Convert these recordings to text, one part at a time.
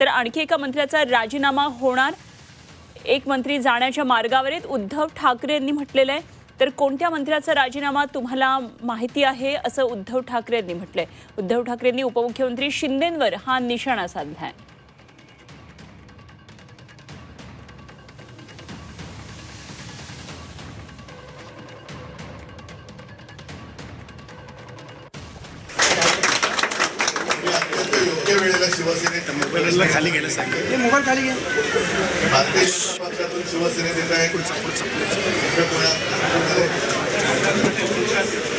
तर आणखी एका मंत्र्याचा राजीनामा होणार, एक मंत्री जाण्याच्या मार्गावर आहेत उद्धव ठाकरे यांनी म्हटलेलं आहे। तर कोणत्या मंत्र्याचा राजीनामा तुम्हाला माहिती आहे असं उद्धव ठाकरे यांनी म्हटलंय। उद्धव ठाकरेंनी उपमुख्यमंत्री शिंदेंवर हा निशाणा साधलाय। शिवसेनेत मोबाईल खाली गेलं सांगितलं मोबाईल खाली घ्या। भारतीय जनता पक्षातून शिवसेनेत येत आहे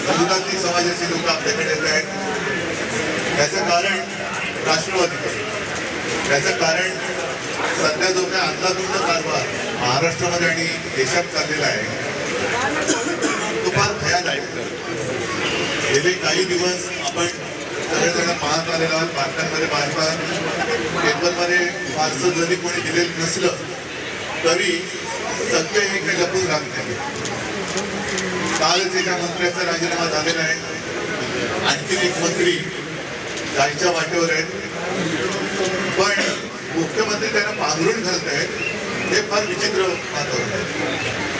आदिवासी समाजाची लोक आपल्याकडे येत आहेत। त्याचं कारण राष्ट्रवादी, त्याचं कारण सध्या जो काही अंधाधुंद कारभार महाराष्ट्रामध्ये आणि देशात चाललेला आहे तो फार भयानक। गेले काही दिवस आपण सगळेजण पाहत आलेला आहोत। बातम्यांमध्ये भाजपा पेपरमध्ये फारसं जरी कोणी दिलेलं नसलं तरी सत्य हे काही लपून राहत नाही। कालच एका मंत्र्याचा राजीनामा झालेला आहे, आणखी एक मंत्री जायच्या वाटेवर आहेत, पण मुख्यमंत्री त्यांना पांघरून घालत आहेत। हे फार विचित्र वातावरण आहे।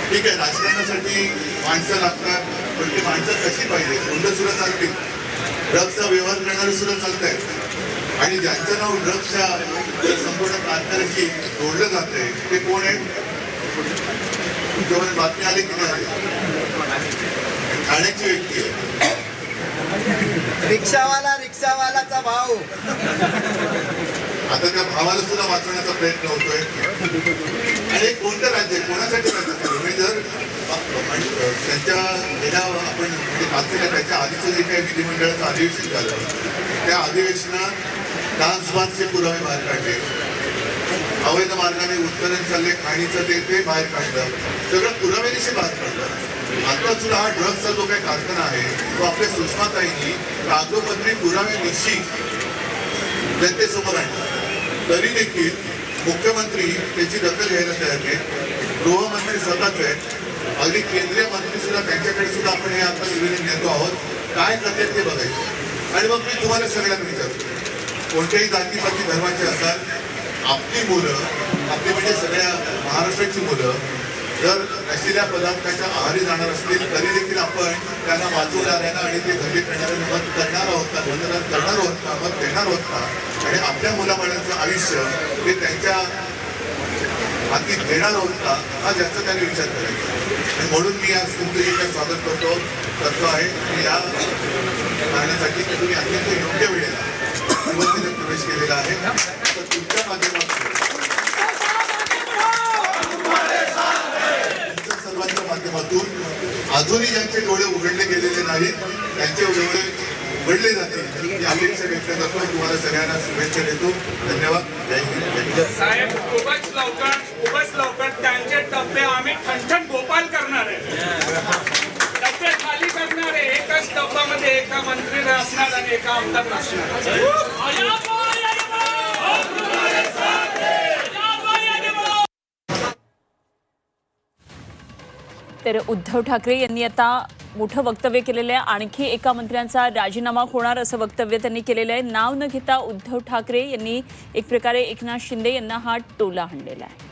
ठीक आहे, राजकारणासाठी माणसं लागतात, पण ती माणसं कशी पाहिजे? गुंड सुद्धा चालतील, ड्रग्सचा व्यवहार करणारे सुद्धा चालत आहेत, आणि ज्यांचं नाव ड्रग्सच्या संपूर्ण कारखान्याशी जोडलं जाते ते कोण आहे? तुमच्यामध्ये बातमी आली की नाही? ठाण्याची व्यक्ती आहे, रिक्षावालाचा भाऊ। आता त्या भावाला सुद्धा वाचवण्याचा प्रयत्न होतोय। आणि कोणतं राज्य, कोणासाठी राज्य? जर त्यांच्या गेल्या आपण म्हणजे त्याच्या आधीचं जे काही विधिमंडळाचं अधिवेशन झालं त्या अधिवेशनात डान्सबारचे पुरावे बाहेर काढले, अवैध मार्गाने उत्खनन चालले खाणीचं ते बाहेर काढलं, सगळं पुराव्यानिशी बाहेर काढलं। आता सुद्धा हा ड्रग्सचा जो काही कारखाना आहे तो आपल्या सुषमाताईंनी कागदोपत्री पुराव्यानिशी जनतेसमोर आणला, तरी देखील मुख्यमंत्री त्याची दखल घ्यायला तयार नाही। गृहमंत्री स्वतःच आहेत, अगदी केंद्रीय मंत्री सुद्धा त्यांच्याकडे सुद्धा आपण हे आता निवेदन देतो आहोत, काय करतात ते बघायचं। आणि मग मी तुम्हाला सगळ्यांना विचारतो, कोणत्याही जातीपाती धर्माचे असाल, आपली मुलं, आपली म्हणजे सगळ्या महाराष्ट्राची मुलं जर नशिल्या पदार्थाच्या आहारी जाणार असतील तरी देखील आपण त्यांना वाचवणाऱ्यांना आणि ते घरी करणाऱ्यांना मत करणार आहोत का, मतदान करणार आहोत का, मत देणार आहोत का, आणि आपल्या मुलाबाळांचं आयुष्य हे त्यांच्या हाती देणार आहोत का, हा ज्याचा त्यांनी विचार करायचा। आणि म्हणून मी आज तुमचं जे काही स्वागत करतो आहे की या कारणासाठी की तुम्ही अत्यंत योग्य वेळेला शिवसेनेत प्रवेश केलेला आहे। तर तुमच्या माध्यमातून सर्वांच्या माध्यमातून अजूनही ज्यांचे डोळे उघडले गेलेले नाहीत त्यांचे डोळे उघडले जातील ही अपेक्षा व्यक्त करतो। तुम्हाला सगळ्यांना शुभेच्छा देतो। धन्यवाद। जय हिंद। साहेब, खूपच लवकर त्यांचे टप्पे आम्ही ठणठण गोपाल करणार आहे। टप्पे खाली करणार आहे, एकाच टप्प्यामध्ये एका मंत्री असणार आणि एका आमदार नसणार। तर उद्धव ठाकरे यांनी आता मोठं वक्तव्य केलेलं आहे। आणखी एका मंत्र्यांचा राजीनामा होणार असं वक्तव्य त्यांनी केलेलं आहे। नाव न घेता उद्धव ठाकरे यांनी एक प्रकारे एकनाथ शिंदे यांना हा टोला हाणलेला आहे।